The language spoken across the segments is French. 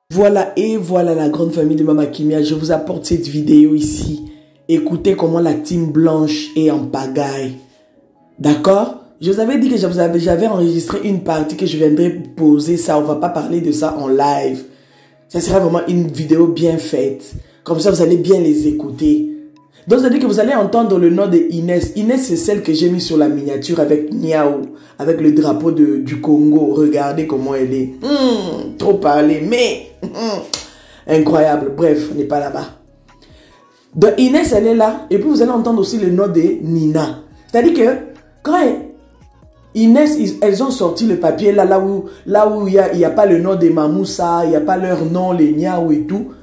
Voilà et voilà la grande famille de Mama Kimia. Je vous apporte cette vidéo ici. Écoutez comment la team blanche est en pagaille. D'accord? Je vous avais dit que j'avais enregistré une partie que je viendrais poser ça. On va pas parler de ça en live. Ça sera vraiment une vidéo bien faite. Comme ça, vous allez bien les écouter. Donc, ça veut dire que vous allez entendre le nom de Inès. Inès, c'est celle que j'ai mis sur la miniature avec Niao, avec le drapeau du Congo. Regardez comment elle est. Trop parlé, mais incroyable. Bref, on n'est pas là-bas. Donc, Inès, elle est là. Et puis, vous allez entendre aussi le nom de Nina. C'est-à-dire que quand Inès, elles ont sorti le papier là où il n'y a pas le nom de Mamoussa, il n'y a pas leur nom, les Niao et tout.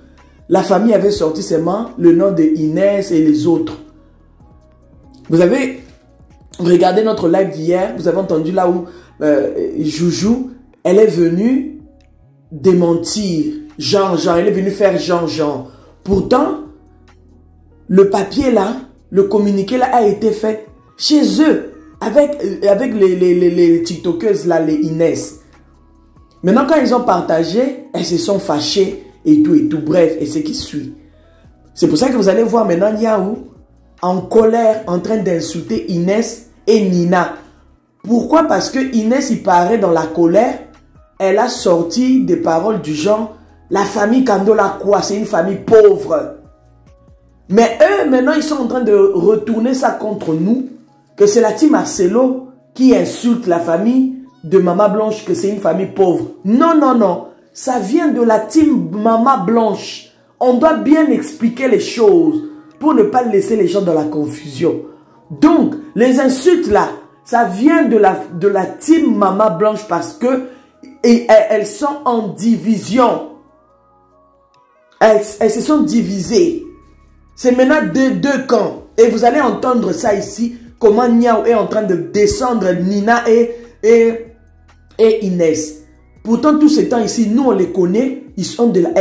La famille avait sorti seulement le nom de Inès et les autres. Vous avez regardé notre live d'hier, vous avez entendu là où Joujou, elle est venue démentir Jean, elle est venue faire Jean. Pourtant, le papier là, le communiqué là a été fait chez eux, avec les tiktokeuses là, les Inès. Maintenant, quand ils ont partagé, elles se sont fâchées. Et tout, bref, et ce qui suit. C'est pour ça que vous allez voir maintenant Niao en colère, en train d'insulter Inès et Nina. Pourquoi? Parce que Inès, il paraît dans la colère, elle a sorti des paroles du genre, la famille Kandola quoi, c'est une famille pauvre. Mais eux, maintenant, ils sont en train de retourner ça contre nous, que c'est la team Marcelo qui insulte la famille de Mama Blanche, que c'est une famille pauvre. Non, non, non. Ça vient de la team Mama Blanche. On doit bien expliquer les choses pour ne pas laisser les gens dans la confusion. Donc, les insultes là, ça vient de la team Mama Blanche parce que elles sont en division. Elles se sont divisées. C'est maintenant deux camps. Et vous allez entendre ça ici, comment Niao est en train de descendre Nina et Inès. Pourtant, tout ce temps ici, nous, on les connaît. Elles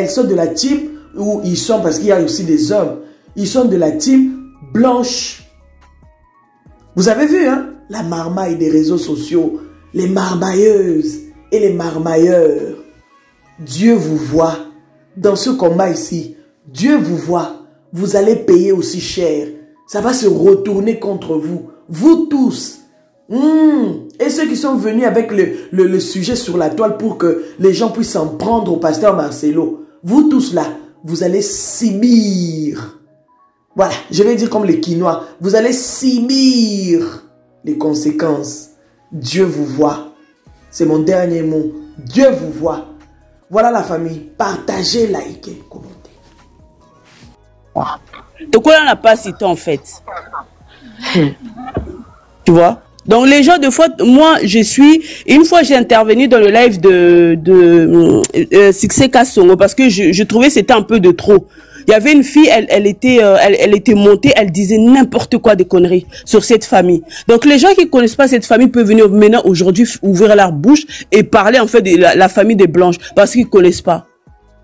sont de la team, ou ils sont, parce qu'il y a aussi des hommes, ils sont de la team blanche. Vous avez vu, hein, la marmaille des réseaux sociaux, les marmailleuses et les marmailleurs. Dieu vous voit dans ce combat ici. Dieu vous voit. Vous allez payer aussi cher. Ça va se retourner contre vous. Vous tous. Et ceux qui sont venus avec le sujet sur la toile pour que les gens puissent s'en prendre au pasteur Marcelo. Vous tous là, vous allez subir. Voilà, je vais dire comme les Quinois. Vous allez subir les conséquences. Dieu vous voit. C'est mon dernier mot. Dieu vous voit. Voilà la famille. Partagez, likez, commentez. De quoi on n'a pas cité en fait. Tu vois? Donc les gens de fois, moi une fois j'ai intervenu dans le live de Succès Kassongo parce que je trouvais que c'était un peu de trop. Il y avait une fille, elle était montée, elle disait n'importe quoi de conneries sur cette famille. Donc les gens qui connaissent pas cette famille peuvent venir maintenant aujourd'hui ouvrir leur bouche et parler en fait de la famille des Blanches parce qu'ils connaissent pas.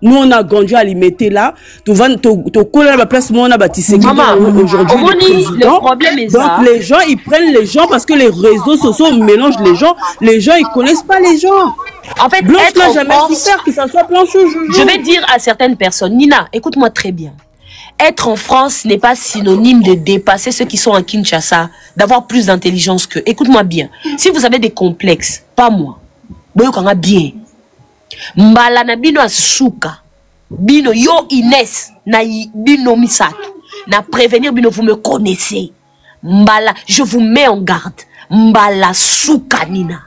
Nous, on a grandi à limiter là. Tu vas te coller à la place, moi, on a bâtissé aujourd'hui. Le problème est ça. Donc, les gens, ils prennent les gens parce que les réseaux sociaux mélangent les gens. Les gens, ils connaissent pas les gens. En fait, Blanche n'a jamais souffert, que ça soit Blanche ou Joujou. Je vais dire à certaines personnes, Nina, écoute-moi très bien. Être en France n'est pas synonyme de dépasser ceux qui sont en Kinshasa, d'avoir plus d'intelligence qu'eux. Écoute-moi bien. Si vous avez des complexes, pas moi. Bien. Mbala na bino asuka bino yo Inès na bino misato na prévenir bino, vous me connaissez. Mbala, je vous mets en garde. Mbala suka Nina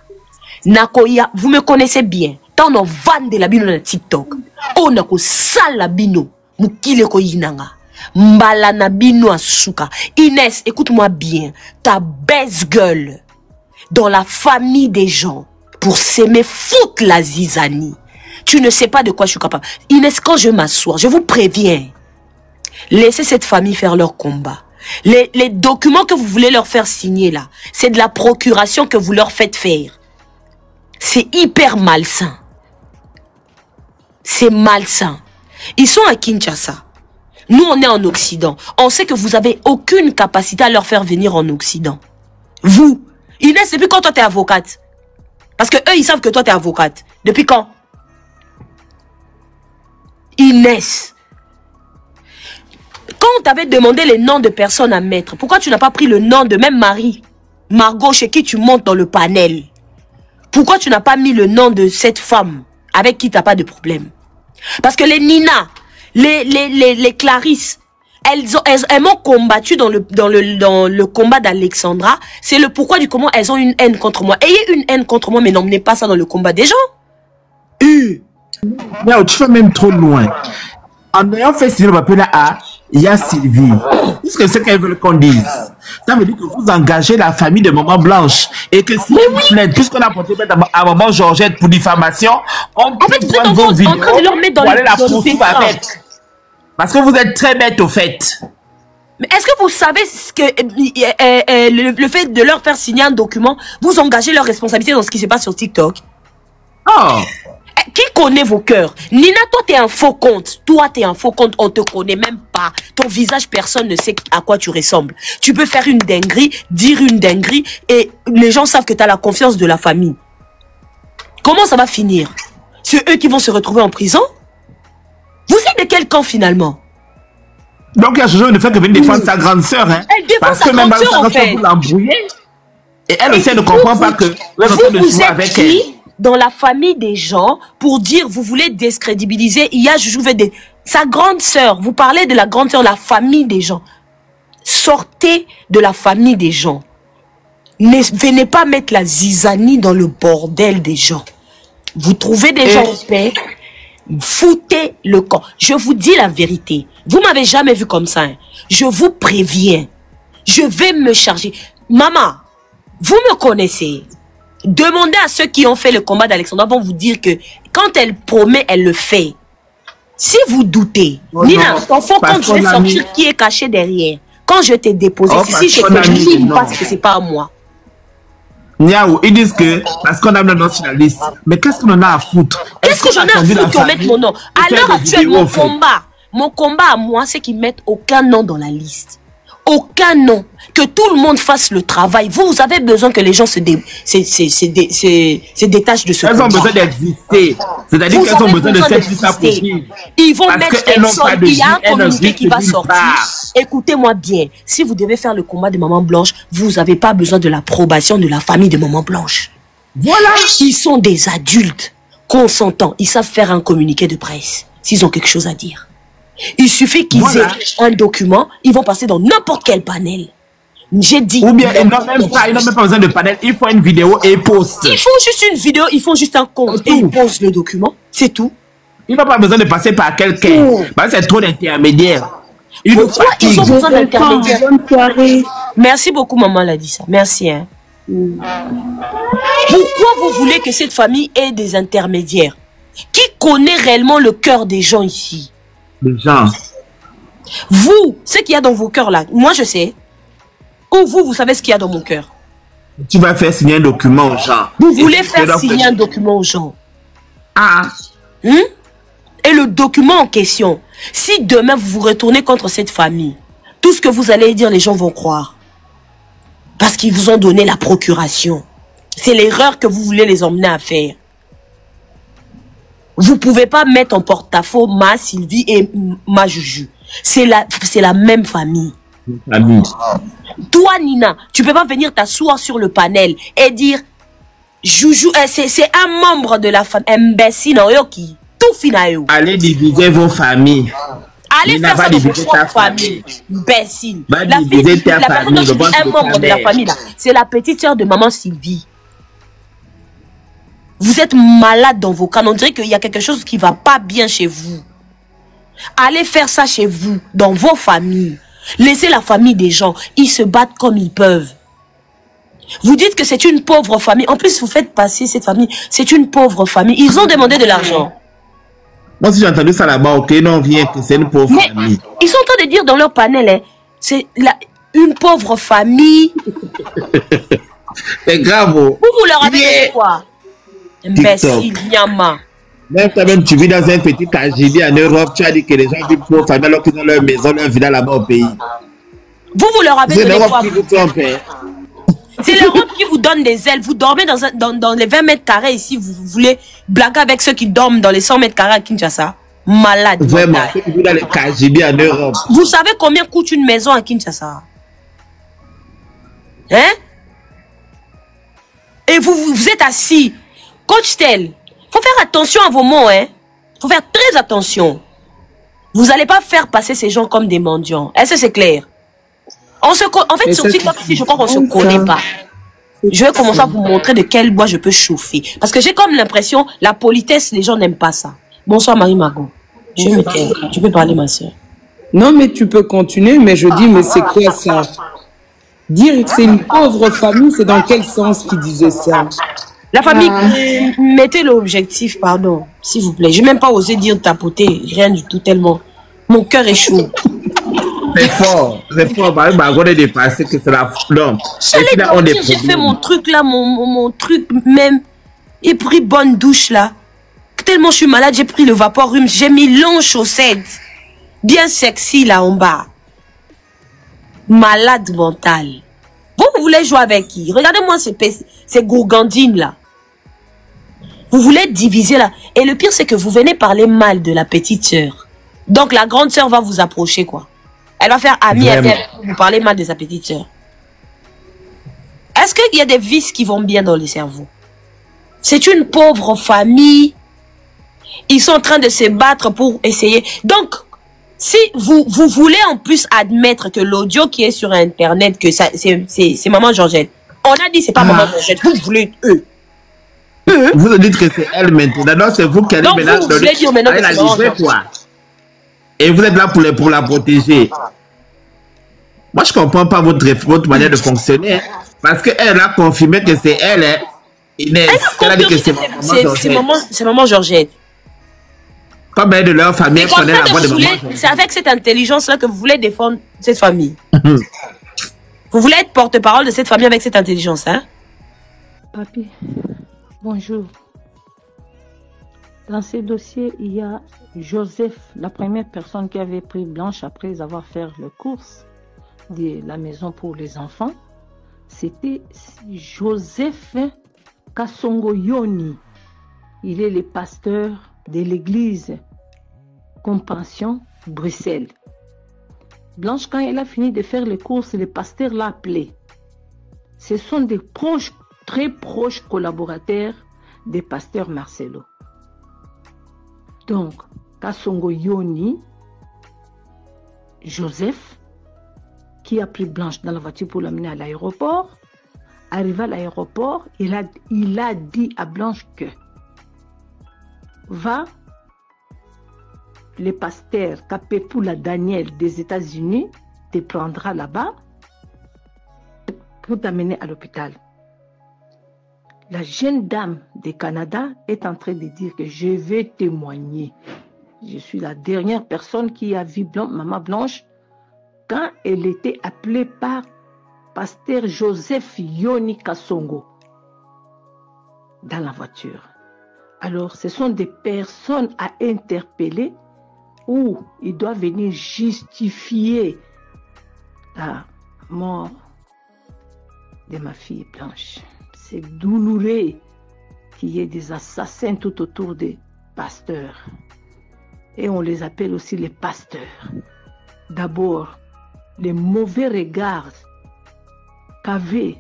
nakoya, vous me connaissez bien. Tant on vende la bino na TikTok, on a ko sala bino mukile ko yinanga. Mbala na bino asuka. Inès, écoute-moi bien, ta baisse gueule dans la famille des gens pour s'aimer foutre la zizanie. Tu ne sais pas de quoi je suis capable. Inès, quand je m'assois, je vous préviens, laissez cette famille faire leur combat. Les documents que vous voulez leur faire signer là, c'est de la procuration que vous leur faites faire. C'est hyper malsain. C'est malsain. Ils sont à Kinshasa. Nous, on est en Occident. On sait que vous n'avez aucune capacité à leur faire venir en Occident. Vous, Inès, depuis quand toi t'es avocate? Parce que eux, ils savent que toi, tu es avocate. Depuis quand? Inès. Quand on t'avait demandé les noms de personnes à mettre, pourquoi tu n'as pas pris le nom de même Marie, Margot, chez qui tu montes dans le panel? Pourquoi tu n'as pas mis le nom de cette femme avec qui tu n'as pas de problème? Parce que les Nina, les Clarisse, elles m'ont combattu dans le combat d'Alexandra. C'est le pourquoi du comment elles ont une haine contre moi. Ayez une haine contre moi, mais n'emmenez pas ça dans le combat des gens. Non, tu vas même trop loin. En ayant fait signer le papier là, il y a Sylvie. Qu'est-ce que c'est qu'elle veut qu'on dise? Ça veut dire que vous engagez la famille de Maman Blanche. Et que si vous plaît, puisqu'on a porté à Maman Georgette pour diffamation, on peut prendre vos vidéos pour aller la poursuivre avec. Parce que vous êtes très bête au fait. Mais est-ce que vous savez ce que le fait de leur faire signer un document, vous engagez leur responsabilité dans ce qui se passe sur TikTok? Oh! Qui connaît vos cœurs? Nina, toi, t'es un faux compte. Toi, t'es un faux compte. On te connaît même pas. Ton visage, personne ne sait à quoi tu ressembles. Tu peux faire une dinguerie, dire une dinguerie, et les gens savent que t'as la confiance de la famille. Comment ça va finir? C'est eux qui vont se retrouver en prison? Vous êtes de quel camp, finalement? Donc, il y a Jojo ne fait que venir défendre sa grande sœur, hein? Elle défend parce sa que même grande sœur, en fait. vous l'embrouillez. Et elle aussi, elle ne comprend pas que vous êtes qui dans la famille des gens pour dire vous voulez décrédibiliser. Il y a Joujou sa grande sœur. Vous parlez de la grande sœur, la famille des gens. Sortez de la famille des gens. Ne venez pas mettre la zizanie dans le bordel des gens. Vous trouvez des gens en paix. Foutez le camp. Je vous dis la vérité. Vous m'avez jamais vu comme ça. Hein. Je vous préviens. Je vais me charger. Maman, vous me connaissez. Demandez à ceux qui ont fait le combat d'Alexandra vont vous dire que quand elle promet, elle le fait. Si vous doutez, Nina, ton faux compte, je vais sortir qui est caché derrière. Quand je t'ai déposé, si je te dis parce que c'est pas à moi. Niaou, ils disent que parce qu'on a notre nationaliste. Mais qu'est-ce qu'on en a à foutre? Qu'est-ce que j'en ai à foutre qu'on mette mon nom? À l'heure actuelle, mon combat à moi, c'est qu'ils mettent aucun nom dans la liste. Aucun nom. Que tout le monde fasse le travail. Vous avez besoin que les gens se détachent de ce combat. Elles ont besoin d'exister. C'est-à-dire qu'elles ont besoin de s'approcher. Ils vont mettre personne. Il y a un communiqué qui va sortir. Écoutez-moi bien. Si vous devez faire le combat de Maman Blanche, vous n'avez pas besoin de l'approbation de la famille de Maman Blanche. Voilà. Ils sont des adultes consentants. Ils savent faire un communiqué de presse s'ils ont quelque chose à dire. Il suffit qu'ils aient un document, ils vont passer dans n'importe quel panel. J'ai dit. Ou bien ils n'ont même pas besoin de panel, ils font une vidéo et ils postent. Ils font juste une vidéo, ils font juste un compte et ils postent le document, c'est tout. Ils n'ont pas besoin de passer par quelqu'un. C'est trop d'intermédiaires. Pourquoi ils ont besoin d'intermédiaires? Merci beaucoup, maman l'a dit ça. Merci. Hein. Pourquoi vous voulez que cette famille ait des intermédiaires? Qui connaît réellement le cœur des gens ici? Les gens. Vous, ce qu'il y a dans vos cœurs là, moi je sais. Ou vous savez ce qu'il y a dans mon cœur. Tu vas faire signer un document aux gens. Vous voulez faire signer un document aux gens. Ah. Et le document en question, si demain vous vous retournez contre cette famille, tout ce que vous allez dire, les gens vont croire. Parce qu'ils vous ont donné la procuration. C'est l'erreur que vous voulez les emmener à faire. Vous ne pouvez pas mettre en porte-à-faux ma Sylvie et ma Juju. C'est la même famille. Toi, Nina, tu peux pas venir t'asseoir sur le panel et dire Juju, c'est un membre de la famille. Imbécile, qui tout finalement. Allez diviser vos familles. Allez faire ça dans vos propres familles. Imbécile. La personne dont je dis un membre de la famille, c'est la petite sœur de maman Sylvie. Vous êtes malade dans vos cas. On dirait qu'il y a quelque chose qui ne va pas bien chez vous. Allez faire ça chez vous, dans vos familles. Laissez la famille des gens. Ils se battent comme ils peuvent. Vous dites que c'est une pauvre famille. En plus, vous faites passer cette famille. C'est une pauvre famille. Ils ont demandé de l'argent. Moi, si j'ai entendu ça là-bas, ok, non, rien, que c'est une pauvre famille. Ils sont en train de dire dans leur panel, hein, c'est une pauvre famille. C'est grave. Vous leur avez dit quoi? Imbécile, Nyama. Même tu vis dans un petit KGB en Europe, tu as dit que les gens vivent pour famille alors qu'ils ont leur maison, leur villa là-bas au pays. Vous leur avez donné quoi? C'est l'Europe qui vous donne des ailes. Vous dormez dans les 20 mètres carrés ici. Vous voulez blaguer avec ceux qui dorment dans les 100 mètres carrés à Kinshasa. Malade. Vraiment, mental. ceux qui vivent dans les KGB en Europe. Vous savez combien coûte une maison à Kinshasa? Hein? Et vous êtes assis. Coach Tel, faut faire attention à vos mots, hein? Faut faire très attention. Vous n'allez pas faire passer ces gens comme des mendiants. Est-ce que c'est clair? En fait, sur TikTok ici, je crois qu'on ne se connaît pas. Je vais commencer à vous montrer de quel bois je peux chauffer. Parce que j'ai comme l'impression, la politesse, les gens n'aiment pas ça. Bonsoir Marie-Margot. Je me tais. Tu peux parler, ma soeur. Non, mais tu peux continuer, mais je dis, mais c'est quoi ça? Dire que c'est une pauvre famille, c'est dans quel sens qu'il disait ça? La famille, mettez l'objectif, pardon, s'il vous plaît. Je n'ai même pas osé dire tapoter, rien du tout, tellement. Mon cœur est chaud. C'est fort. Marie-Margot est dépassé que c'est la flemme. J'ai fait mon truc là, mon truc même. J'ai pris bonne douche là. Tellement je suis malade, j'ai pris le vaporrum. J'ai mis longues chaussettes. Bien sexy là en bas. Malade mental. Vous voulez jouer avec qui? Regardez-moi ces gourgandines là. Vous voulez diviser là. Et le pire c'est que vous venez parler mal de la petite sœur. Donc la grande sœur va vous approcher quoi. Elle va faire amie avec vous parler mal de sa petite sœur. Est-ce qu'il y a des vices qui vont bien dans le cerveau? C'est une pauvre famille. Ils sont en train de se battre pour essayer. Donc, si vous voulez en plus admettre que l'audio qui est sur Internet, que c'est Maman Georgette. On a dit c'est pas Maman Georgette. Vous voulez eux. Vous dites que c'est elle maintenant. Non, c'est vous qui allez maintenant. Vous voulez dire maintenant que c'est Maman quoi. Et vous êtes là pour la protéger. Moi, je ne comprends pas votre manière de fonctionner. Parce qu'elle a confirmé que c'est elle. Inès. Elle a dit que c'est Maman Georgette. Comme elle de leur famille, connaît la voix de Maman Georgette. C'est avec cette intelligence-là que vous voulez défendre cette famille. Vous voulez être porte-parole de cette famille avec cette intelligence, hein? Papi, bonjour. Dans ces dossiers, il y a Joseph, la première personne qui avait pris Blanche après avoir fait les courses de la maison pour les enfants. C'était Joseph Kasongo Yoni. Il est le pasteur de l'église Compassion, Bruxelles. Blanche, quand elle a fini de faire les courses, le pasteur l'a appelé. Ce sont des proches, très proches collaborateurs des pasteurs Marcelo. Donc, Kasongo Yoni, Joseph, qui a pris Blanche dans la voiture pour l'amener à l'aéroport, arrivé à l'aéroport, il a dit à Blanche que va, le pasteur Kapepula Daniel des États-Unis te prendra là-bas pour t'amener à l'hôpital. La jeune dame du Canada est en train de dire que je vais témoigner. Je suis la dernière personne qui a vu Maman Blanche quand elle était appelée par pasteur Joseph Yoni Kasongo dans la voiture. Alors, ce sont des personnes à interpeller où il doit venir justifier la mort de ma fille Blanche. C'est douloureux qu'il y ait des assassins tout autour des pasteurs. Et on les appelle aussi les pasteurs. D'abord, les mauvais regards qu'avaient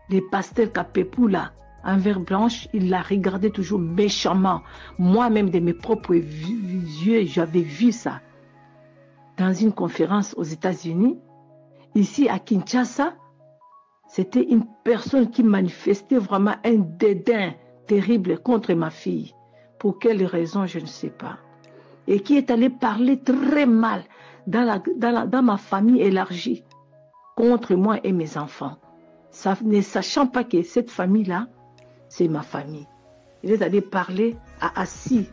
les pasteurs Kapepula envers Blanche, il la regardait toujours méchamment. Moi-même, de mes propres yeux, j'avais vu ça. Dans une conférence aux États-Unis, ici à Kinshasa, c'était une personne qui manifestait vraiment un dédain terrible contre ma fille. Pour quelle raison, je ne sais pas. Et qui est allé parler très mal dans ma famille élargie contre moi et mes enfants. Ne sachant pas que cette famille-là, c'est ma famille. Il est allé parler à Assis.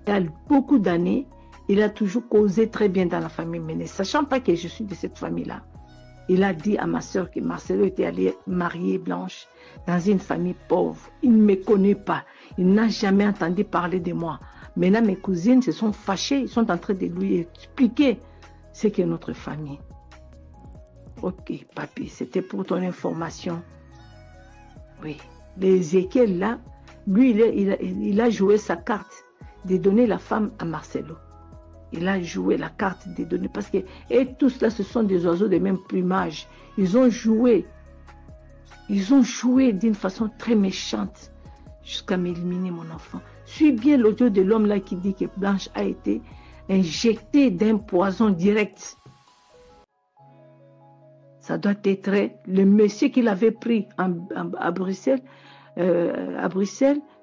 Il y a beaucoup d'années, il a toujours causé très bien dans la famille, mais ne sachant pas que je suis de cette famille-là, il a dit à ma soeur que Marcelo était allé marier Blanche dans une famille pauvre. Il ne me connaît pas. Il n'a jamais entendu parler de moi. Maintenant, mes cousines se sont fâchées. Ils sont en train de lui expliquer ce qu'est notre famille. Ok, papi, c'était pour ton information. Oui, les Ézéchiel là, Lui, il a joué sa carte de donner la femme à Marcelo. Il a joué la carte de donner parce que et tous là, ce sont des oiseaux de même plumage. Ils ont joué d'une façon très méchante jusqu'à m'éliminer mon enfant. Suis bien l'audio de l'homme là qui dit que Blanche a été injectée d'un poison direct. Ça doit être le monsieur qu'il avait pris à Bruxelles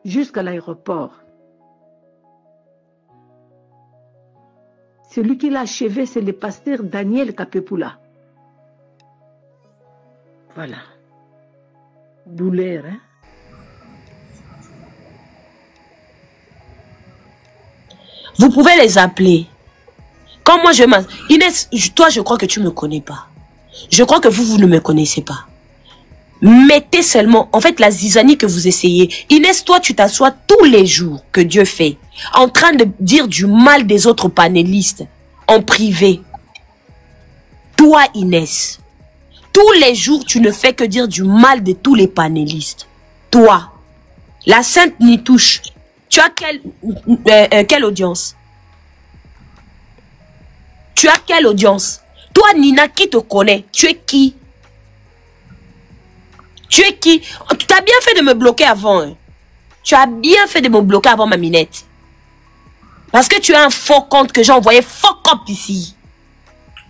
jusqu'à l'aéroport. Celui qui l'a achevé, c'est le pasteur Daniel Kapepula. Voilà. Douleur, hein? Vous pouvez les appeler. Quand moi je m'en... Inès, toi je crois que tu ne me connais pas. Je crois que vous ne me connaissez pas. Mettez seulement, en fait, la zizanie que vous essayez. Inès, toi, tu t'assois tous les jours que Dieu fait, en train de dire du mal des autres panélistes, en privé. Toi, Inès, tous les jours, tu ne fais que dire du mal de tous les panélistes. Toi, la Sainte Nitouche, tu as quelle audience? Tu as quelle audience? Toi, Nina, qui te connaît? Tu es qui? Tu es qui? Tu as bien fait de me bloquer avant. Hein. Tu as bien fait de me bloquer avant, ma minette. Parce que tu as un faux compte que j'ai envoyé fuck up ici.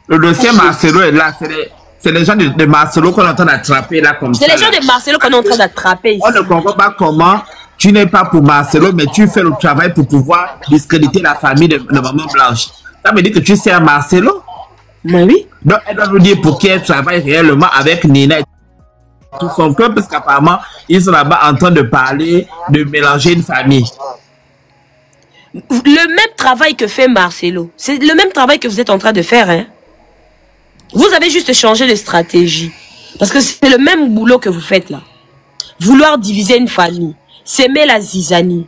Le dossier Marcelo est là. C'est les gens de Marcelo qu'on est en train d'attraper là comme ça. C'est les gens de Marcelo qu'on est en train d'attraper ici. On ne comprend pas comment tu n'es pas pour Marcelo, mais tu fais le travail pour pouvoir discréditer la famille de Maman Blanche. Ça veut dire que tu sais à Marcelo? Mais oui. Donc elle doit nous dire pour qui elle travaille réellement avec Nina et tout son cœur, parce qu'apparemment ils sont là-bas en train de parler, de mélanger une famille. Le même travail que fait Marcelo, c'est le même travail que vous êtes en train de faire. Hein. Vous avez juste changé de stratégie. Parce que c'est le même boulot que vous faites là. Vouloir diviser une famille. S'aimer la zizanie.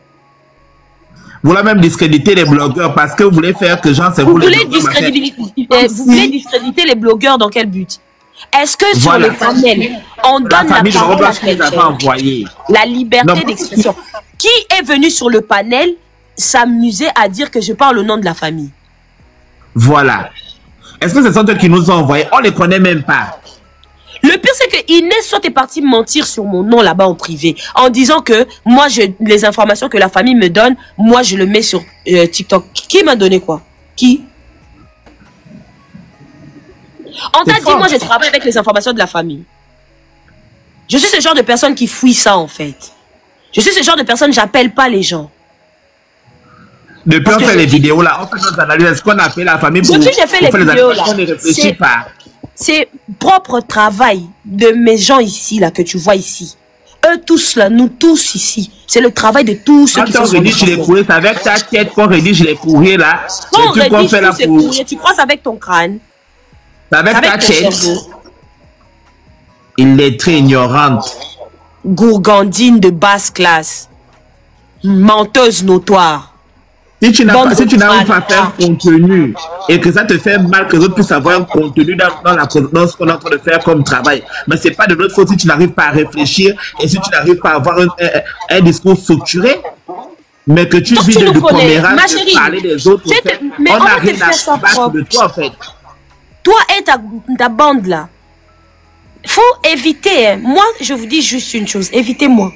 Vous voulez même discréditer les blogueurs parce que vous voulez faire que gens se vous voulez discréditer les blogueurs dans quel but? Est-ce que sur le panel, on donne la parole à quelqu'un, la liberté d'expression? Qui est venu sur le panel s'amuser à dire que je parle au nom de la famille? Voilà. Est-ce que ce sont eux qui nous ont envoyés? On ne les connaît même pas. Le pire, c'est que Inès soit est partie mentir sur mon nom là-bas en privé, en disant que moi, les informations que la famille me donne, moi, je le mets sur TikTok. Qui m'a donné quoi? Qui? On t'a dit, moi, je travaille avec les informations de la famille. Je suis ce genre de personne qui fouille ça, en fait. Je suis ce genre de personne, j'appelle pas les gens. Depuis on fait les vidéos là, on fait nos analyses. Est-ce qu'on appelle la famille pour... Depuis j'ai fait les vidéos là, c'est propre travail de mes gens ici là, que tu vois ici. Eux tous là, nous tous ici. C'est le travail de tous ceux qui sont sur les courriers, c'est avec ta tête qu'on rédige les courriers là. Quand on rédige tous ces courriers, tu crois avec ton crâne. C'est avec ta tête. Il est très ignorante. Gourgandine de basse classe. Menteuse notoire. Si tu n'arrives pas à faire contenu et que ça te fait mal que les autres puissent avoir un contenu dans ce qu'on est en train de faire comme travail, mais c'est pas de notre faute si tu n'arrives pas à réfléchir et si tu n'arrives pas à avoir un discours structuré, mais que tu vis de commérage, de parler des autres, on n'a rien à se battre de toi en fait. Toi et ta bande là, faut éviter. Hein. Moi, je vous dis juste une chose, évitez-moi.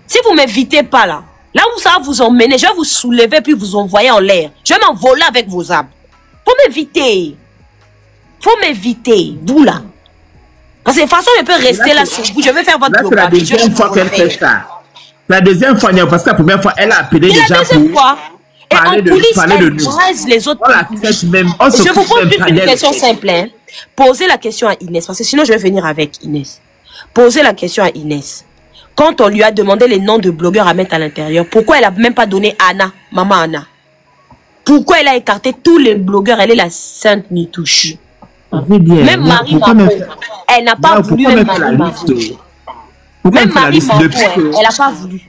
Si vous m'évitez pas là, là où ça va vous emmener, je vais vous soulever puis vous envoyer en l'air. Je vais m'envoler avec vos âmes. Faut m'éviter. Faut m'éviter, vous là. Parce que de toute façon, je peux rester là sur vous. Je vais faire votre programme. C'est la deuxième fois qu'elle fait ça. La deuxième fois, parce que la première fois, elle a appelé déjà pour parler de les autres. Je vous pose juste une question simple. Hein. Posez la question à Inès. Parce que sinon, je vais venir avec Inès. Posez la question à Inès. Quand on lui a demandé les noms de blogueurs à mettre à l'intérieur, pourquoi elle n'a même pas donné Anna, maman Anna? Pourquoi elle a écarté tous les blogueurs? Elle est la Sainte Nitouche. Même Marie Marco, elle n'a pas voulu même Marie Marco. Même Marie Marco, elle n'a pas voulu.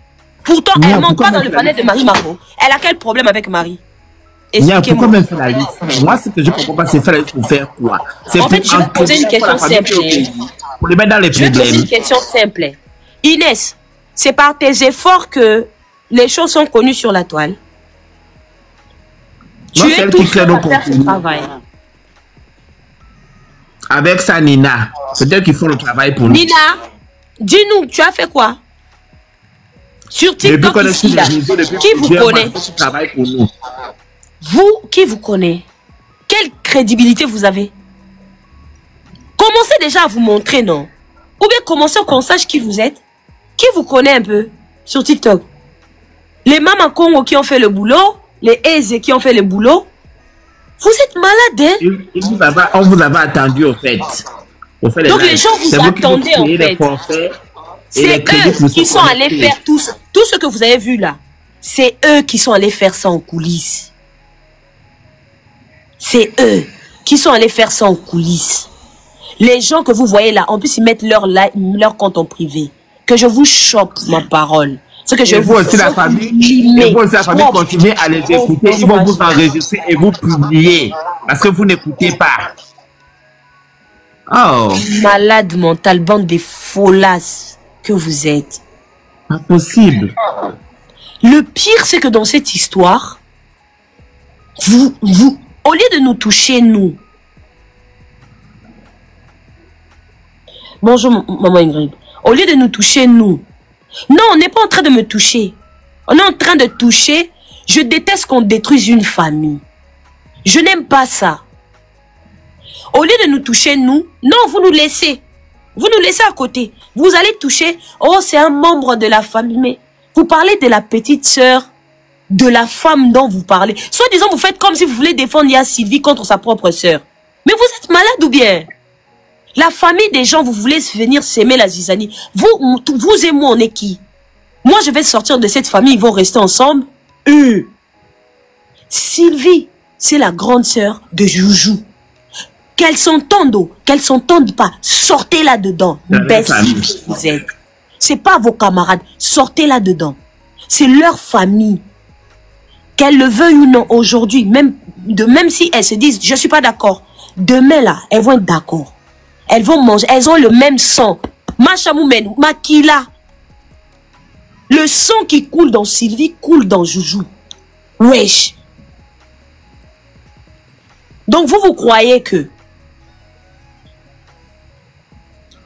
Pourtant, elle ne monte pas dans le panel de Marie Marco. Elle a quel problème avec Marie? Pourquoi même faire la liste? Moi, ce que je ne comprends pas, c'est faire la liste pour faire quoi? En fait, je vais poser une question simple. Pour les mettre dans les problèmes. Je vais poser une question simple. Inès, C'est par tes efforts que les choses sont connues sur la toile. Non, Tu es celle tout qui crée seul nos à faire ce contenus. travail. Avec ça, Nina, peut-être qu'ils font le travail pour nous. Nina, dis-nous, tu as fait quoi? Sur Depuis TikTok qu'on est ici, sur là, les réseaux, depuis qui vous plusieurs mois, connaît? ils font le travail pour nous. Vous, qui vous connaît? Quelle crédibilité vous avez? Commencez déjà à vous montrer, non? Ou bien commencez qu'on sache qui vous êtes. Qui vous connaît un peu sur TikTok? Les Mama Congo qui ont fait le boulot, les Eze qui ont fait le boulot. Vous êtes malade, hein? On vous avait attendu, au fait. Donc les gens vous attendaient, en fait. C'est eux qui sont allés faire tout ce que vous avez vu là. C'est eux qui sont allés faire ça en coulisses. C'est eux qui sont allés faire ça en coulisses. Les gens que vous voyez là, en plus ils mettent leur compte en privé. Que je vous chope ma parole. Ce que je vous aussi la famille, et vous aussi la famille, continuez à les écouter. Ils vont vous enregistrer et vous publier. Parce que vous n'écoutez pas. Oh. Malade mental, bande de folasses que vous êtes. Impossible. Le pire, c'est que dans cette histoire, vous, au lieu de nous toucher, nous. Bonjour, maman Ingrid. Au lieu de nous toucher, nous. Non, on n'est pas en train de me toucher. On est en train de toucher. Je déteste qu'on détruise une famille. Je n'aime pas ça. Au lieu de nous toucher, nous, non, vous nous laissez. Vous nous laissez à côté. Vous allez toucher, oh, c'est un membre de la famille. Mais vous parlez de la petite sœur, de la femme dont vous parlez. Soit disant, vous faites comme si vous voulez défendre Nia Sylvie contre sa propre sœur. Mais vous êtes malade ou bien? La famille des gens, vous voulez venir s'aimer la zizanie. Vous et moi, on est qui? Moi, je vais sortir de cette famille, ils vont rester ensemble. Sylvie, c'est la grande sœur de Joujou. Qu'elles s'entendent ou qu'elles s'entendent pas, sortez là-dedans. Imbécile, vous êtes. C'est pas vos camarades, sortez là-dedans. C'est leur famille. Qu'elles le veuillent ou non, aujourd'hui, même si elles se disent, je suis pas d'accord. Demain là, elles vont être d'accord. Elles vont manger, elles ont le même sang. Machamoumen, Makila. Le sang qui coule dans Sylvie coule dans Joujou. Wesh. Donc vous croyez que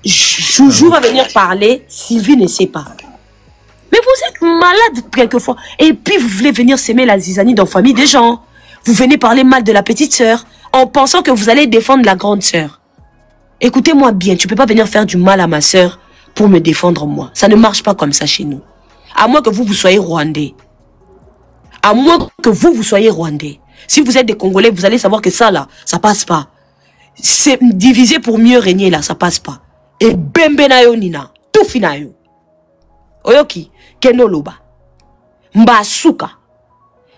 Joujou va venir parler, Sylvie ne sait pas. Mais vous êtes malade quelquefois. Et puis vous voulez venir s'aimer la zizanie dans la famille des gens. Vous venez parler mal de la petite sœur en pensant que vous allez défendre la grande sœur. Écoutez-moi bien, tu peux pas venir faire du mal à ma sœur pour me défendre moi. Ça ne marche pas comme ça chez nous. À moins que vous soyez rwandais. À moins que vous soyez rwandais. Si vous êtes des Congolais, vous allez savoir que ça là, ça passe pas. C'est diviser pour mieux régner là, ça passe pas. Et bembenayo nina, tout finayo. Oyoki, kenoloba. Mbasuka.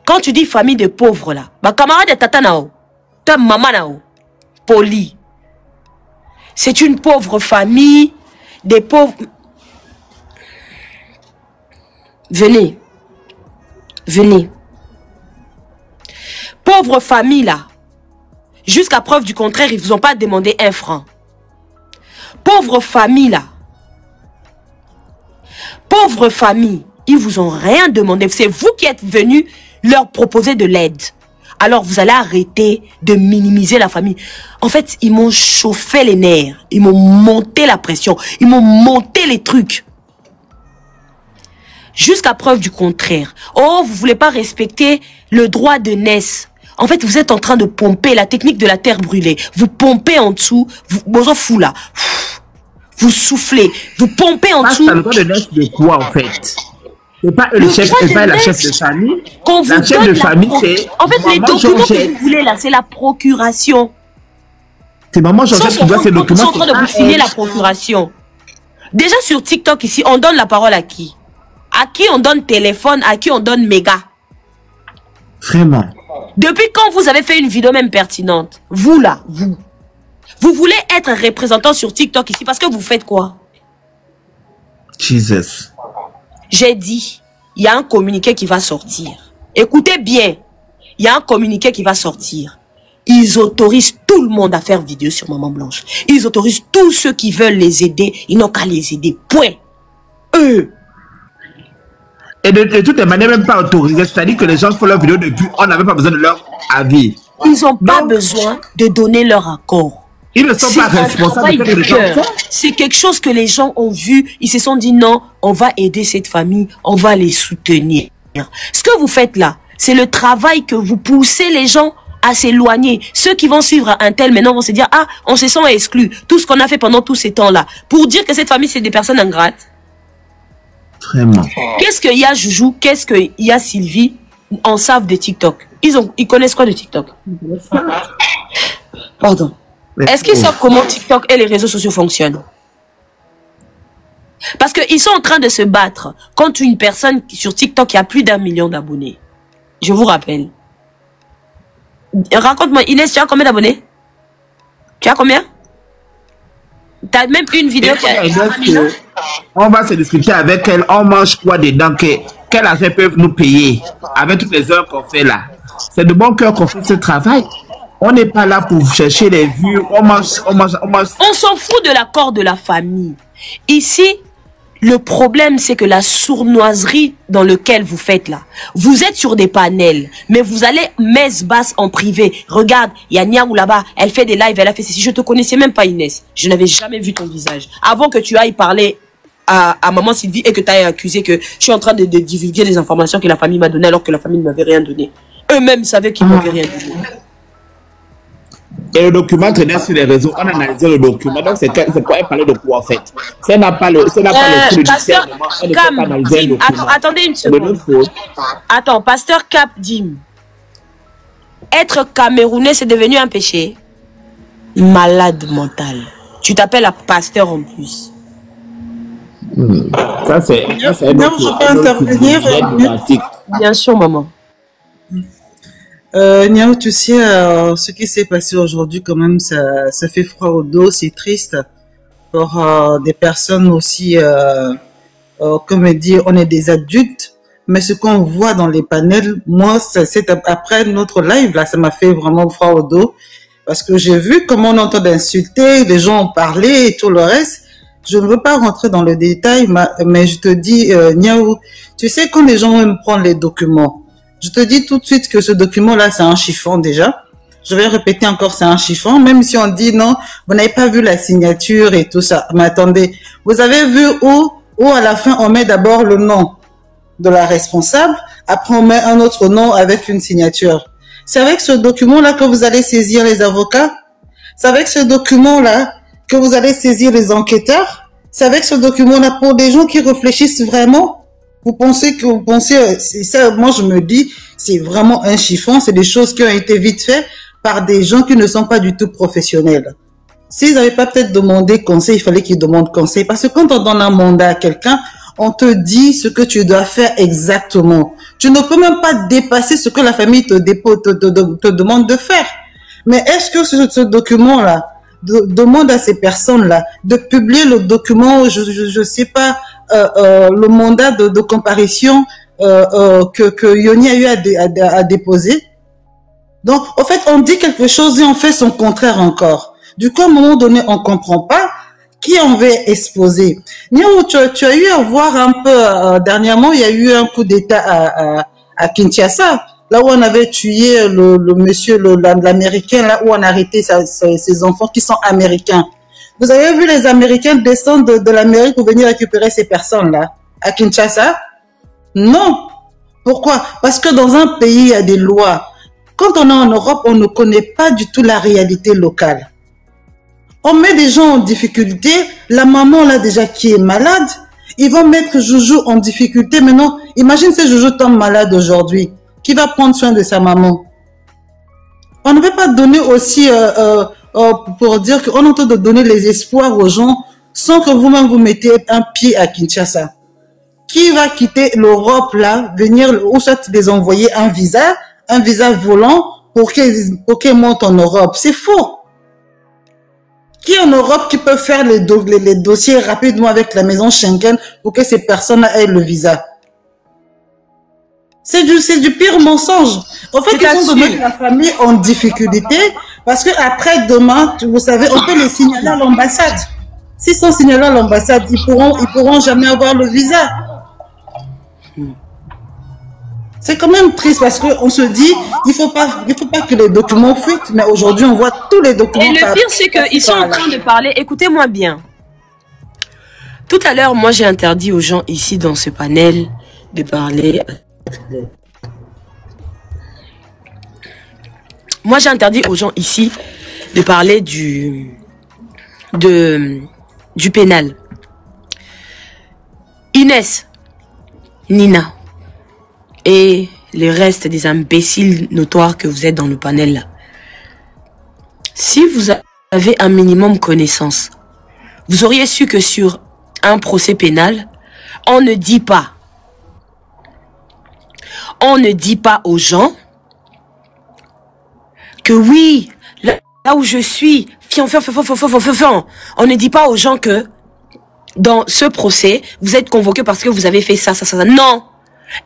Quand tu dis famille de pauvres là, ma camarade de tata nao, ta maman nao, poli. C'est une pauvre famille, des pauvres. Venez. Venez. Pauvre famille là. Jusqu'à preuve du contraire, ils vous ont pas demandé 1 franc. Pauvre famille là. Pauvre famille, ils vous ont rien demandé. C'est vous qui êtes venus leur proposer de l'aide. Alors vous allez arrêter de minimiser la famille. En fait, ils m'ont chauffé les nerfs. Ils m'ont monté la pression. Ils m'ont monté les trucs. Jusqu'à preuve du contraire. Oh, vous voulez pas respecter le droit de naissance. En fait, vous êtes en train de pomper la technique de la terre brûlée. Vous pompez en dessous. Vous en fous là. Vous soufflez. Vous pompez en dessous. Ça le droit de naissance de quoi en fait? C'est pas le chef, c'est pas la chef de famille. La chef de famille, c'est. En fait, les documents que vous voulez là, c'est la procuration. C'est maman Georgette qui doit ces documents. Ils sont en train de vous filer la procuration. Déjà sur TikTok ici, on donne la parole à qui? À qui on donne téléphone, à qui on donne méga? Vraiment. Depuis quand vous avez fait une vidéo même pertinente? Vous là, vous. Vous voulez être représentant sur TikTok ici parce que vous faites quoi? Jesus. J'ai dit, il y a un communiqué qui va sortir. Écoutez bien, il y a un communiqué qui va sortir. Ils autorisent tout le monde à faire vidéo sur Maman Blanche. Ils autorisent tous ceux qui veulent les aider. Ils n'ont qu'à les aider. Point. Et de toutes les manières, même pas autorisé. C'est-à-dire que les gens font leurs vidéos depuis, on n'avait pas besoin de leur avis. Ils n'ont pas besoin de donner leur accord. Ils ne sont pas responsables de ce que les gens font. C'est quelque chose que les gens ont vu. Ils se sont dit non, on va aider cette famille, on va les soutenir. Ce que vous faites là, c'est le travail que vous poussez les gens à s'éloigner. Ceux qui vont suivre un tel maintenant vont se dire ah, on se sent exclus. Tout ce qu'on a fait pendant tous ces temps-là. Pour dire que cette famille, c'est des personnes ingrates. Vraiment. Qu'est-ce qu'il y a Joujou? Qu'est-ce qu'il y a Sylvie? En savent de TikTok. Ils connaissent quoi de TikTok? Pardon. Est-ce qu'ils savent comment TikTok et les réseaux sociaux fonctionnent? Parce qu'ils sont en train de se battre contre une personne sur TikTok qui a plus d'1 million d'abonnés. Je vous rappelle. Raconte-moi, Inès, tu as combien d'abonnés? Tu as combien? Tu as même une vidéo qui a... On va se discuter avec elle, on mange quoi dedans, quel argent peuvent nous payer avec toutes les heures qu'on fait là. C'est de bon cœur qu'on fait ce travail. On n'est pas là pour chercher les vues, on mange. On s'en fout de l'accord de la famille. Ici, le problème, c'est que la sournoiserie dans laquelle vous faites là, vous êtes sur des panels, mais vous allez messe basse en privé. Regarde, il y a Niamou là-bas, elle fait des lives, elle a fait ceci. Je te connaissais même pas, Inès. Je n'avais jamais vu ton visage. Avant que tu ailles parler à maman Sylvie et que tu ailles accuser que je suis en train de divulguer des informations que la famille m'a données alors que la famille ne m'avait rien donné. Eux-mêmes savaient qu'ils ne m'avaient rien donné. Et le document traînait sur les réseaux, on analysait le document. Donc, c'est quoi elle parlait de quoi en fait? Ça n'a pas le Pasteur Cap Dim, attendez une seconde. Attends, Pasteur Cap Dim. Être camerounais, c'est devenu un péché. Malade mental. Tu t'appelles un pasteur en plus. Ça, c'est intervenir. Bien sûr, maman. Niao, tu sais, ce qui s'est passé aujourd'hui, quand même, ça fait froid au dos, c'est triste pour des personnes aussi, comme elle dit, on est des adultes, mais ce qu'on voit dans les panels, moi, c'est après notre live, là, ça m'a fait vraiment froid au dos, parce que j'ai vu comment on entend d'insulter, les gens ont parlé et tout le reste. Je ne veux pas rentrer dans le détail, mais je te dis, Niao, tu sais, quand les gens aiment prendre les documents, je te dis tout de suite que ce document-là, c'est un chiffon déjà. Je vais répéter encore, c'est un chiffon. Même si on dit non, vous n'avez pas vu la signature et tout ça. Mais attendez, vous avez vu où à la fin, on met d'abord le nom de la responsable. Après, on met un autre nom avec une signature. C'est avec ce document-là que vous allez saisir les avocats. C'est avec ce document-là que vous allez saisir les enquêteurs. C'est avec ce document-là pour des gens qui réfléchissent vraiment. Vous pensez, c'est ça, moi je me dis, c'est vraiment un chiffon, c'est des choses qui ont été vite faites par des gens qui ne sont pas du tout professionnels. S'ils n'avaient pas peut-être demandé conseil, il fallait qu'ils demandent conseil. Parce que quand on donne un mandat à quelqu'un, on te dit ce que tu dois faire exactement. Tu ne peux même pas dépasser ce que la famille te demande de faire. Mais est-ce que ce document-là demande à ces personnes-là de publier le document, je sais pas, le mandat de comparution que Yoni a eu à déposer. Donc, en fait, on dit quelque chose et on fait son contraire encore. Du coup, à un moment donné, on comprend pas qui on va exposer. Niao, tu as eu à voir un peu, dernièrement, il y a eu un coup d'État à Kinshasa, là où on avait tué le monsieur, l'Américain, là où on a arrêté ses enfants qui sont américains. Vous avez vu les Américains descendre de l'Amérique pour venir récupérer ces personnes-là à Kinshasa? Non. Pourquoi? Parce que dans un pays, il y a des lois. Quand on est en Europe, on ne connaît pas du tout la réalité locale. On met des gens en difficulté. La maman, là, déjà, qui est malade, ils vont mettre Joujou en difficulté. Maintenant, imagine si Joujou tombe malade aujourd'hui. Qui va prendre soin de sa maman? On ne peut pas donner aussi... pour dire qu'on est en train de donner les espoirs aux gens sans que vous-même vous mettez un pied à Kinshasa. Qui va quitter l'Europe là, venir ou soit les envoyer un visa volant pour qu'ils montent en Europe? C'est faux. Qui en Europe qui peut faire les dossiers rapidement avec la maison Schengen pour que ces personnes aient le visa? C'est du pire mensonge. En fait, ils sont de mettre la famille en difficulté parce que après demain, vous savez, on peut les signaler à l'ambassade. S'ils sont signalés à l'ambassade, ils pourront jamais avoir le visa. C'est quand même triste parce qu'on se dit, il faut pas que les documents fuitent, mais aujourd'hui, on voit tous les documents. Et le pire, c'est qu'ils sont en train de parler. Écoutez-moi bien. Tout à l'heure, moi, j'ai interdit aux gens ici dans ce panel de parler. Moi, j'ai interdit aux gens ici de parler du pénal. Inès, Nina et les restes des imbéciles notoires que vous êtes dans le panel là. Si vous avez un minimum connaissance, vous auriez su que sur un procès pénal, on ne dit pas aux gens que oui, là où je suis, on ne dit pas aux gens que dans ce procès, vous êtes convoqués parce que vous avez fait ça. Non.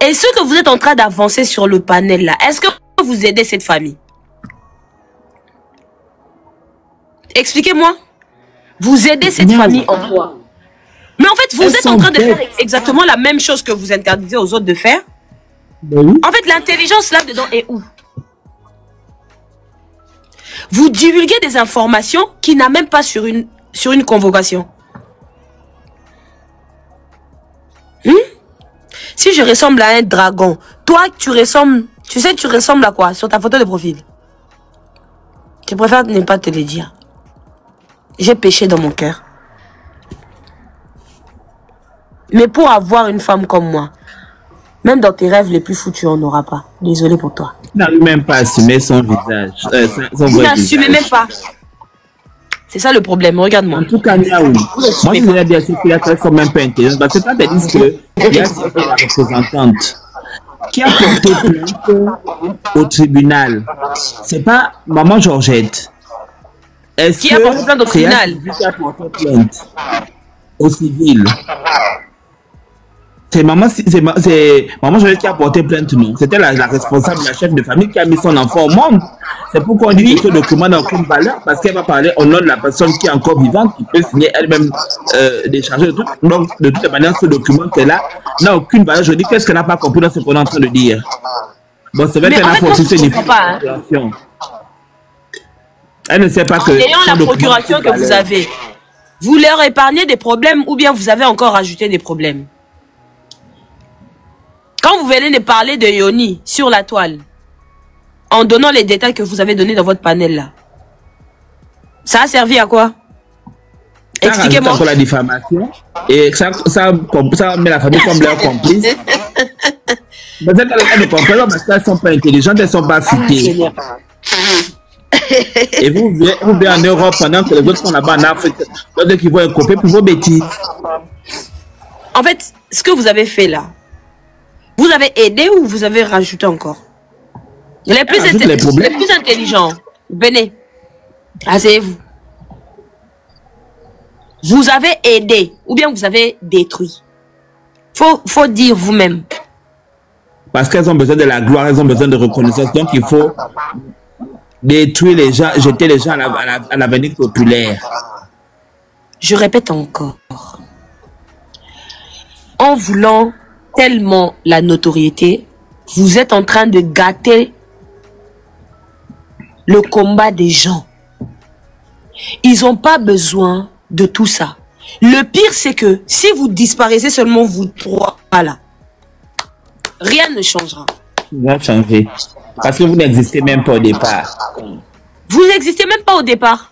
Et ce que vous êtes en train d'avancer sur le panel là, est-ce que vous aidez cette famille? Expliquez-moi. Vous aidez cette famille en quoi? Mais en fait, vous êtes en train de faire exactement la même chose que vous interdisez aux autres de faire. En fait, l'intelligence là-dedans est où? Vous divulguez des informations qui n'a même pas sur une convocation. Si je ressemble à un dragon, toi, tu ressembles à quoi sur ta photo de profil? Je préfère ne pas te le dire. J'ai péché dans mon cœur. Mais pour avoir une femme comme moi, même dans tes rêves les plus foutus, on n'aura pas. Désolé pour toi. Il n'arrive même pas à assumer son visage. Vous n'assumez même pas. C'est ça le problème, regarde-moi. En tout cas, Niaou, moi je voulais dire que la personne même pas intelligente. Parce que quand elle dit que il y a la représentante qui a porté plainte au tribunal, c'est pas maman Georgette. Qui a porté plainte au tribunal? Qui a porté plainte au civil. C'est maman Georgette qui a porté plainte, non. C'était la responsable, la chef de famille qui a mis son enfant au monde. C'est pourquoi on dit que ce document n'a aucune valeur, parce qu'elle va parler au nom de la personne qui est encore vivante, qui peut signer elle-même décharger de tout. Donc, de toute manière, ce document qu'elle a n'a aucune valeur. Je dis qu'est-ce qu'elle n'a pas compris dans ce qu'on est en train de dire. Bon, c'est vrai qu'elle a processé une procuration. Elle ne sait pas que... En ayant la procuration que vous avez, vous leur épargnez des problèmes ou bien vous avez encore ajouté des problèmes. Quand vous venez de parler de Yoni sur la toile, en donnant les détails que vous avez donnés dans votre panel là, ça a servi à quoi? Expliquez-moi. Ça rajoute encore la diffamation et ça met la famille comme leur complice. Parce qu'elles ne comprennent pas parce qu'elles ne sont pas intelligentes, elles ne sont pas futées. Et vous venez en Europe pendant que les autres sont là-bas en Afrique, d'autres qui vont couper pour vos bêtises. En fait, ce que vous avez fait là, vous avez aidé ou vous avez rajouté encore? Les plus intelligents, venez, asseyez-vous. Vous avez aidé ou bien vous avez détruit? Faut dire vous-même. Parce qu'elles ont besoin de la gloire, elles ont besoin de reconnaissance. Donc il faut détruire les gens, jeter les gens à l'avenir populaire. Je répète encore. En voulant tellement la notoriété, vous êtes en train de gâter le combat des gens. Ils n'ont pas besoin de tout ça. Le pire, c'est que si vous disparaissez seulement vous trois, là, rien ne changera. Ça va changer. Parce que vous n'existez même pas au départ. Vous n'existez même pas au départ.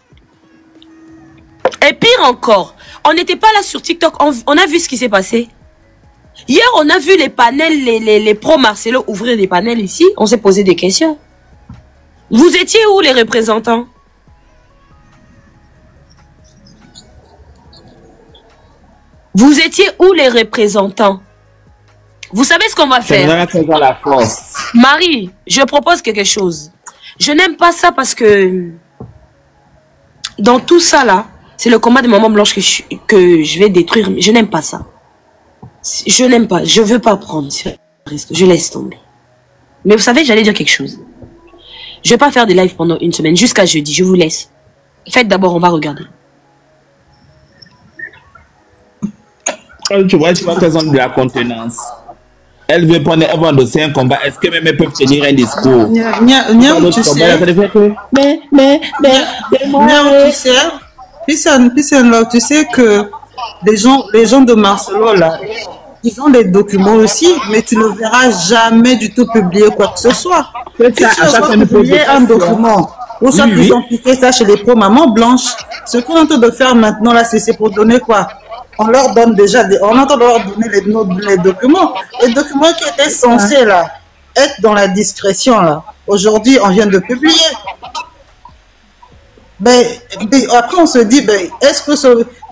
Et pire encore, on n'était pas là sur TikTok. On a vu ce qui s'est passé. Hier, on a vu les panels, les pro-Marcelo ouvrir des panels ici. On s'est posé des questions. Vous étiez où, les représentants? Vous étiez où, les représentants? Vous savez ce qu'on va faire? La force. Marie, je propose quelque chose. Je n'aime pas ça parce que dans tout ça là, c'est le combat de Maman Blanche que je vais détruire. Je n'aime pas ça. Je n'aime pas. Je veux pas prendre ce risque. Je laisse tomber. Mais vous savez, j'allais dire quelque chose. Je vais pas faire des lives pendant une semaine, jusqu'à jeudi. Je vous laisse. Faites d'abord, on va regarder. Tu vois, tu vois qu'elles ont de la contenance. Elle veut prendre, elle va endosser un combat. Est-ce que même elles peuvent tenir un discours? Niam, tu sais. Tu sais que les gens de Marcelo, là, ils ont des documents aussi, mais tu ne verras jamais du tout publier quoi que ce soit. Si tu veux publier un document, ou soit qu'ils ont piqué ça chez les pro-mamans blanches, ce qu'on est en train de faire maintenant, là, c'est pour donner quoi? On leur donne déjà, on est en train de leur donner les documents. Les documents qui étaient censés, là, être dans la discrétion, là. Aujourd'hui, on vient de publier. Ben, après, on se dit, ben, est-ce que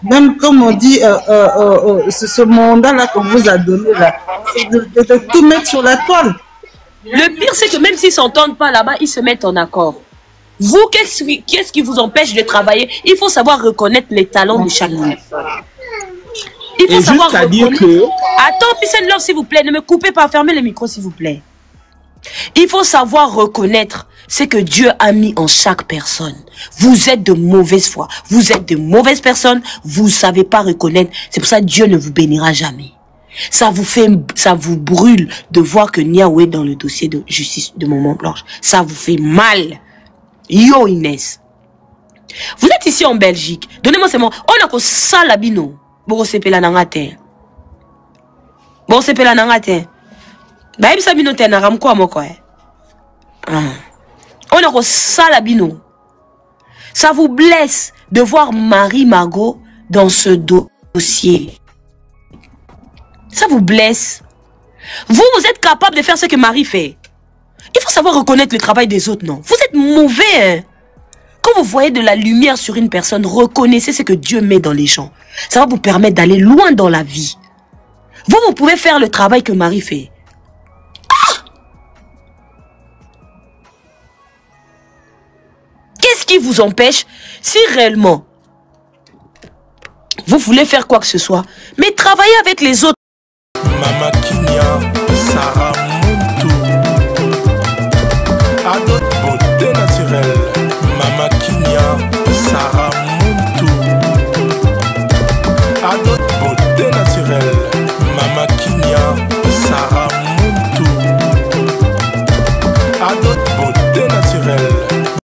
même comme on dit, ce mandat-là qu'on vous a donné, là, c'est de tout mettre sur la toile. Le pire, c'est que même s'ils ne s'entendent pas là-bas, ils se mettent en accord. Vous, qu'est-ce qui vous empêche de travailler? Il faut savoir reconnaître les talents de chaque personne. Il faut savoir reconnaître... Attends, Peace and Love, s'il vous plaît, ne me coupez pas, fermez le micro, s'il vous plaît. Il faut savoir reconnaître ce que Dieu a mis en chaque personne. Vous êtes de mauvaise foi. Vous êtes de mauvaises personnes. Vous ne savez pas reconnaître. C'est pour ça que Dieu ne vous bénira jamais. Ça vous brûle de voir que Niaou est dans le dossier de justice de Maman Blanche. Ça vous fait mal. Yo Inès. Vous êtes ici en Belgique. Donnez-moi ce mot. On a que ça la bino. Bon, c'est pela nangate. Bon, c'est pela nangate. Bah, il s'abino te naram quoi moi quoi. On a que ça la bino. Ça vous blesse de voir Marie Margot dans ce dossier. Ça vous blesse. Vous êtes capable de faire ce que Marie fait. Il faut savoir reconnaître le travail des autres, non? Vous êtes mauvais, hein? Quand vous voyez de la lumière sur une personne, reconnaissez ce que Dieu met dans les gens. Ça va vous permettre d'aller loin dans la vie. Vous pouvez faire le travail que Marie fait. Qu'est-ce qui vous empêche, si réellement vous voulez faire quoi que ce soit, mais travaillez avec les autres. Mama Kinya, Sarah Muntu.